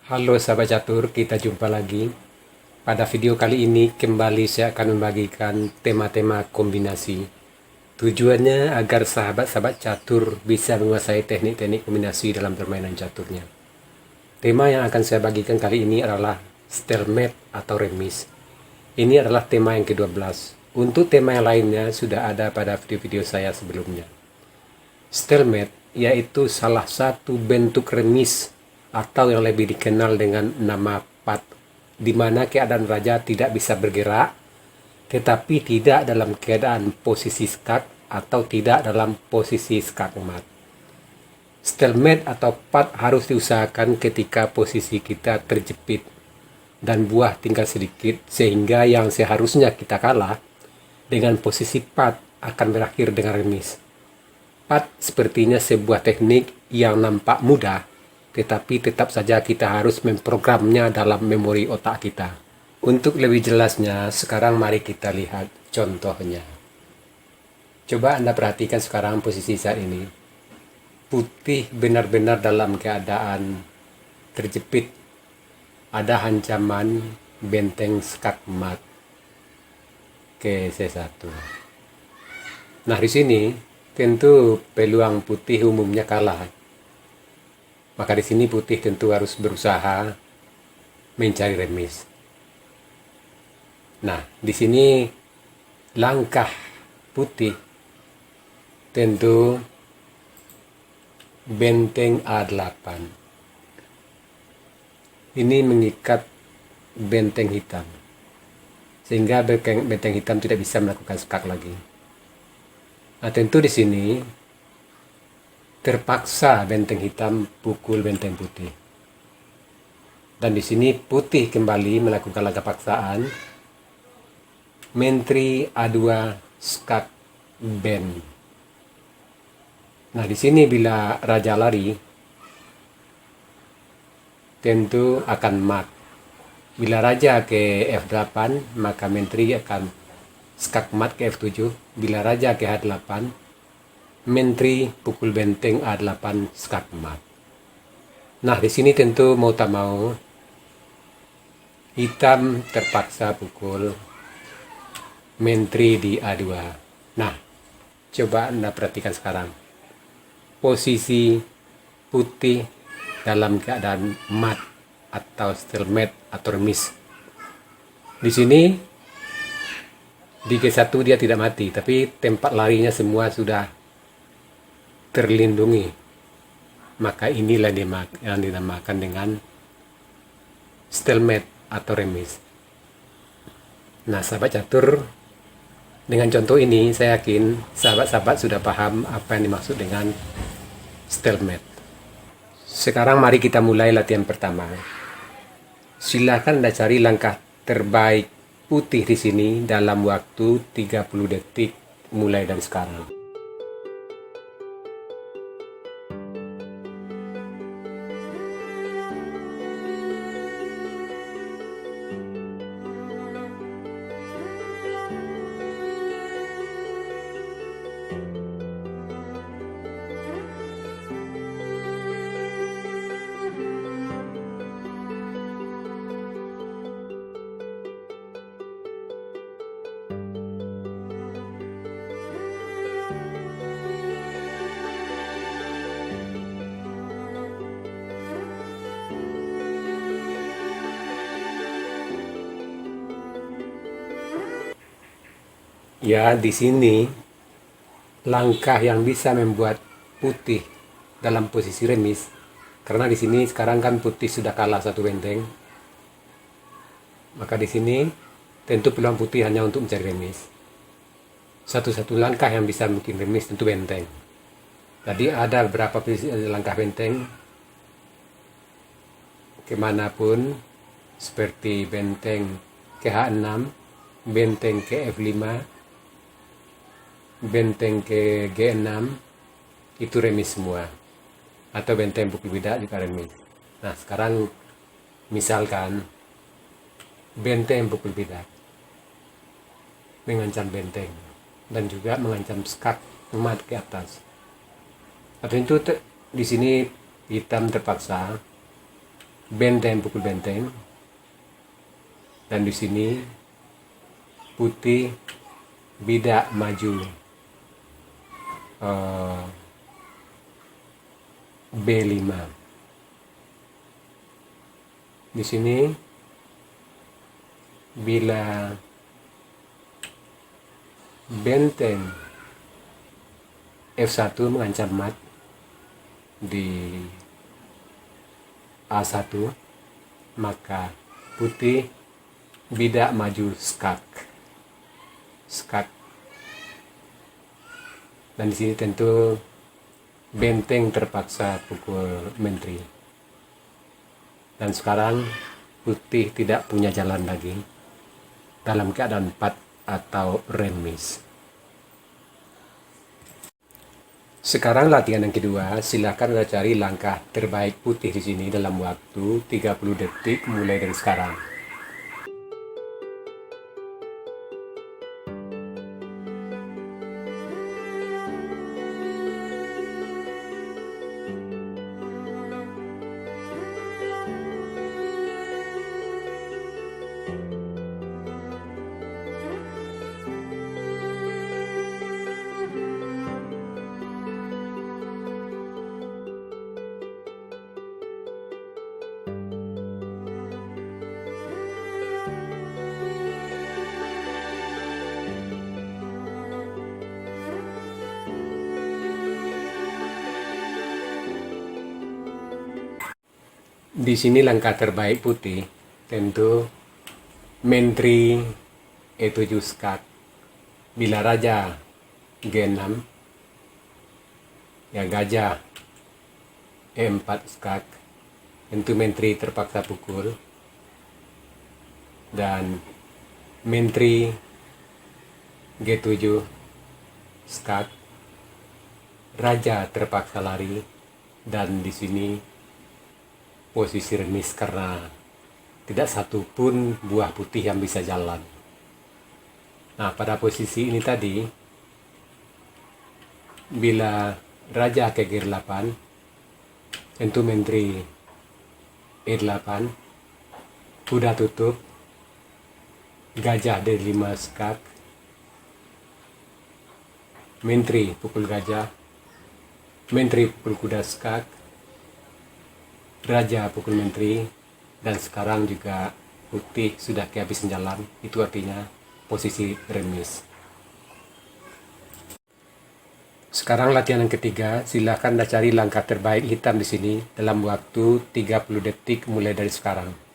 Halo sahabat catur, kita jumpa lagi. Pada video kali ini kembali saya akan membagikan tema-tema kombinasi. Tujuannya agar sahabat-sahabat catur bisa menguasai teknik-teknik kombinasi dalam permainan caturnya. Tema yang akan saya bagikan kali ini adalah stalemate atau remis. Ini adalah tema yang ke-12. Untuk tema yang lainnya sudah ada pada video-video saya sebelumnya. Stalemate yaitu salah satu bentuk remis atau yang lebih dikenal dengan nama pat, di mana keadaan raja tidak bisa bergerak, tetapi tidak dalam keadaan posisi skak atau tidak dalam posisi skak mat. Stalemate atau pat harus diusahakan ketika posisi kita terjepit dan buah tinggal sedikit, sehingga yang seharusnya kita kalah dengan posisi pat akan berakhir dengan remis. Pat sepertinya sebuah teknik yang nampak mudah, tetapi tetap saja kita harus memprogramnya dalam memori otak kita. Untuk lebih jelasnya, sekarang mari kita lihat contohnya. Coba Anda perhatikan sekarang posisi saat ini. Putih benar-benar dalam keadaan terjepit. Ada ancaman benteng skakmat ke C1. Nah, di sini tentu peluang putih umumnya kalah. Maka di sini putih tentu harus berusaha mencari remis. Nah, di sini langkah putih tentu benteng A8. Ini mengikat benteng hitam, sehingga benteng hitam tidak bisa melakukan skak lagi. Nah, tentu di sini terpaksa benteng hitam pukul benteng putih. Dan di sini putih kembali melakukan langkah paksaan. Menteri A2 skak bend. Nah, di sini bila raja lari tentu akan mat. Bila raja ke F8, maka menteri akan skak mat ke F7. Bila raja ke H8, menteri pukul benteng A8 skak mat. Nah, di sini tentu mau tak mau hitam terpaksa pukul menteri di A2. Nah, coba Anda perhatikan sekarang. Posisi putih dalam keadaan mat atau stalemate atau remis. Di sini di G1 dia tidak mati, tapi tempat larinya semua sudah terlindungi. Maka inilah yang dinamakan dengan stalemate atau remis. Nah, sahabat catur, dengan contoh ini saya yakin sahabat-sahabat sudah paham apa yang dimaksud dengan stalemate. Sekarang mari kita mulai latihan pertama. Silakan Anda cari langkah terbaik putih di sini dalam waktu 30 detik mulai dari sekarang. Ya, di sini langkah yang bisa membuat putih dalam posisi remis, karena di sini sekarang kan putih sudah kalah satu benteng. Maka di sini tentu peluang putih hanya untuk mencari remis. Satu-satu langkah yang bisa bikin remis tentu benteng. Tadi ada beberapa langkah benteng kemanapun, seperti benteng ke H6, benteng ke F5, benteng ke G6, itu remis semua. Atau benteng pukul bidak juga remis. Nah, sekarang misalkan benteng pukul bidak mengancam benteng dan juga mengancam skak mat ke atas. Atau itu di sini hitam terpaksa benteng pukul benteng, dan di sini putih bidak maju B5. Di sini bila benteng F1 mengancam mat di A1, maka putih bidak maju skak. Dan di sini tentu benteng terpaksa pukul menteri. Dan sekarang putih tidak punya jalan lagi dalam keadaan 4 atau remis. Sekarang latihan yang kedua, silakan Anda cari langkah terbaik putih di sini dalam waktu 30 detik mulai dari sekarang. Di sini langkah terbaik putih tentu menteri E7 skak. Bila raja G6, ya gajah E4 skak, tentu menteri terpaksa pukul, dan menteri G7 skak, raja terpaksa lari, dan di sini posisi remis karena tidak satu pun buah putih yang bisa jalan. Nah, pada posisi ini tadi, bila raja ke G8, tentu menteri E8, kuda tutup, gajah D5 skak, menteri pukul gajah, menteri pukul kuda skak, raja pukul menteri, dan sekarang juga putih sudah kehabisan jalan. Itu artinya posisi remis. Sekarang latihan yang ketiga, silakan Anda cari langkah terbaik hitam di sini dalam waktu 30 detik mulai dari sekarang.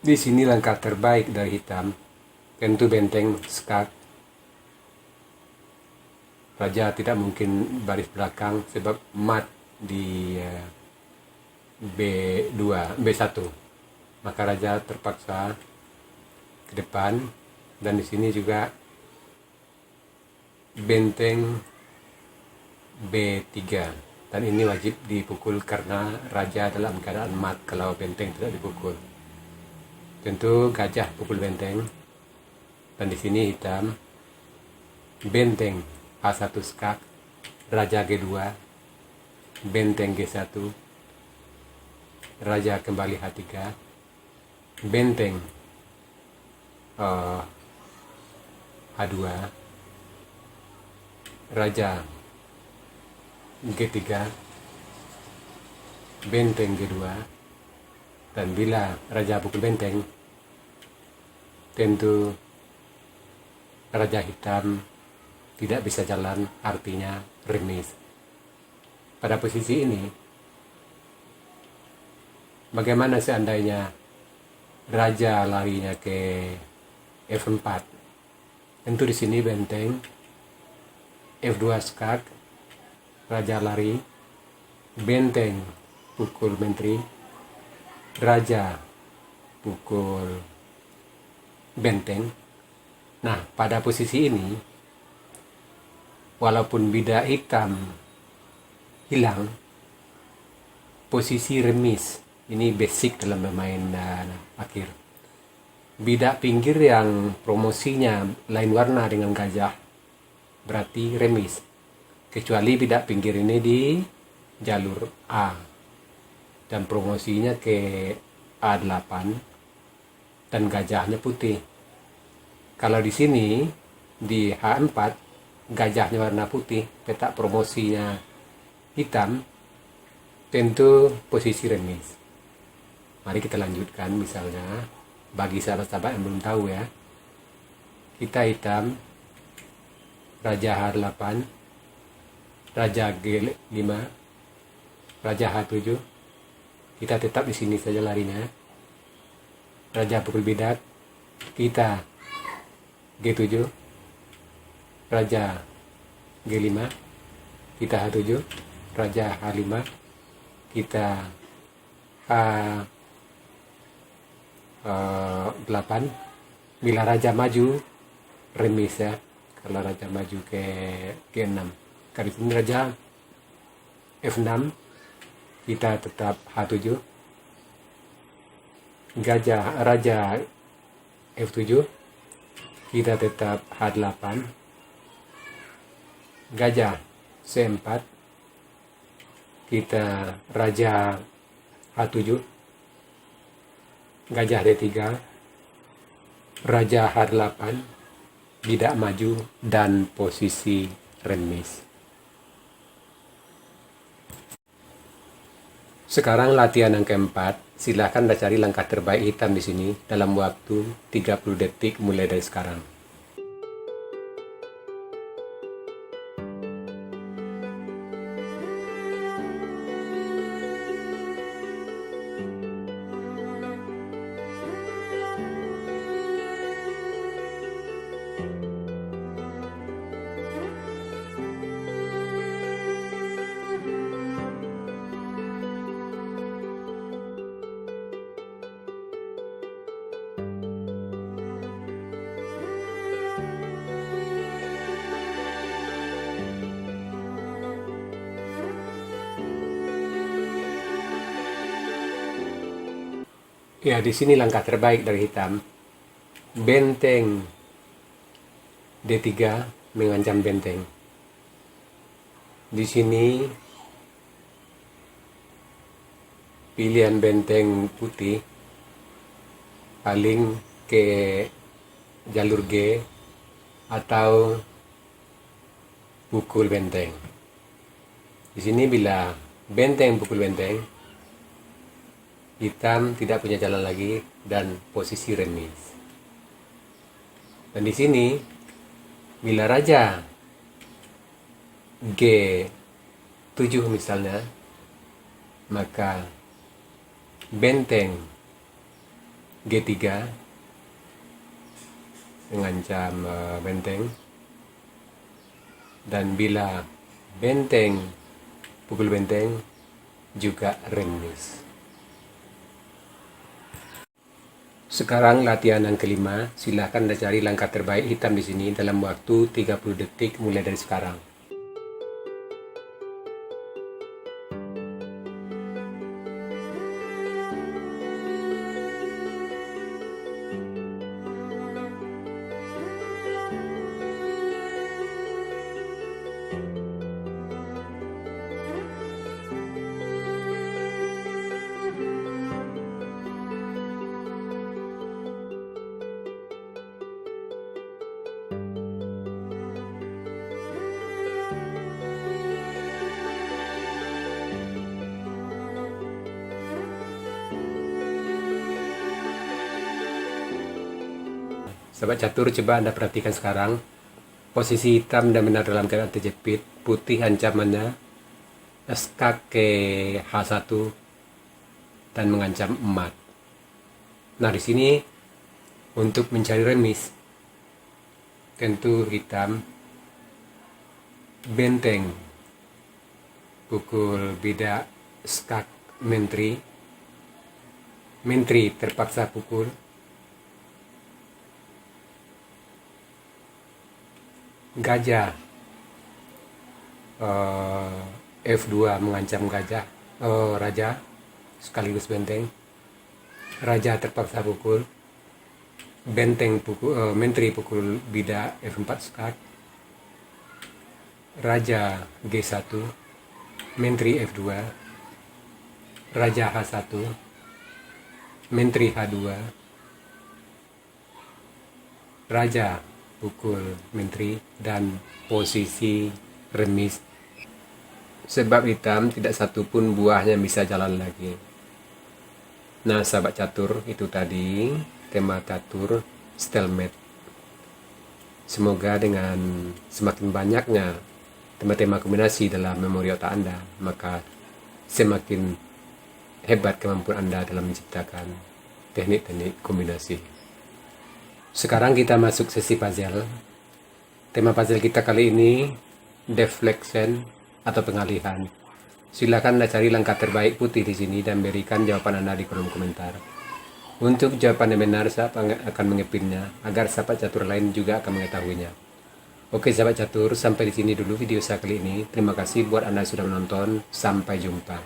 Di sini langkah terbaik dari hitam, tentu benteng skak. Raja tidak mungkin baris belakang sebab mat di B1. Maka raja terpaksa ke depan, dan di sini juga benteng B3. Dan ini wajib dipukul karena raja dalam keadaan mat kalau benteng tidak dipukul. Tentu gajah pukul benteng, dan di sini hitam benteng A1 skak, raja G2, benteng G1, raja kembali H3, benteng H2, raja G3, benteng G2. Dan bila raja pukul benteng, tentu raja hitam tidak bisa jalan, artinya remis. Pada posisi ini, bagaimana seandainya raja larinya ke F4. Tentu di sini benteng, F2 skak, raja lari, benteng pukul menteri, raja pukul benteng. Nah, pada posisi ini, walaupun bidak hitam hilang, posisi remis, ini basic dalam bermain akhir. Bidak pinggir yang promosinya lain warna dengan gajah, berarti remis. Kecuali bidak pinggir ini di jalur A, dan promosinya ke A8, dan gajahnya putih. Kalau di sini, di H4, gajahnya warna putih, petak promosinya hitam, tentu posisi remis. Mari kita lanjutkan, misalnya bagi sahabat-sahabat yang belum tahu ya, kita hitam, raja H8, raja G5, raja H7, kita tetap di sini saja larinya. Raja pukul bidak, kita G7, raja G5, kita H7, raja H5, kita H8. Bila raja maju, remis ya. Kalau raja maju ke G6, kali ini raja F6, kita tetap H7, raja F7, kita tetap H8, gajah C4, kita raja H7, gajah D3, raja H8, bidak maju, dan posisi remis. Sekarang latihan yang keempat, silakan Anda cari langkah terbaik hitam di sini dalam waktu 30 detik mulai dari sekarang. Ya, di sini langkah terbaik dari hitam. Benteng D3 mengancam benteng. Di sini pilihan benteng putih paling ke jalur G atau pukul benteng. Di sini bila benteng pukul benteng, hitam tidak punya jalan lagi dan posisi remis. Dan di sini bila raja G7 misalnya, maka benteng G3 mengancam benteng, dan bila benteng pukul benteng juga remis. Sekarang latihan yang kelima, silahkan Anda cari langkah terbaik hitam di sini dalam waktu 30 detik mulai dari sekarang. Sahabat catur, coba Anda perhatikan sekarang. Posisi hitam benar-benar dalam keadaan terjepit, putih ancamannya skak ke H1 dan mengancam emat. Nah, di sini untuk mencari remis, tentu hitam. Benteng, pukul bidak, skak, menteri. Menteri terpaksa pukul. Gajah, F2 mengancam gajah, raja sekaligus benteng. Raja terpaksa pukul. Benteng pukul, menteri pukul bidak F4 skak. Raja G1, menteri F2. Raja H1, menteri H2. Raja pukul menteri dan posisi remis. Sebab hitam tidak satu pun buahnya bisa jalan lagi. Nah, sahabat catur, itu tadi tema catur stalemate. Semoga dengan semakin banyaknya tema-tema kombinasi dalam memori otak Anda, maka semakin hebat kemampuan Anda dalam menciptakan teknik-teknik kombinasi. Sekarang kita masuk sesi puzzle. Tema puzzle kita kali ini deflection atau pengalihan. Silakan Anda cari langkah terbaik putih di sini dan berikan jawaban Anda di kolom komentar. Untuk jawaban yang benar, saya akan mengepinnya agar sahabat catur lain juga akan mengetahuinya. Oke sahabat catur, sampai di sini dulu video saya kali ini. Terima kasih buat Anda yang sudah menonton. Sampai jumpa.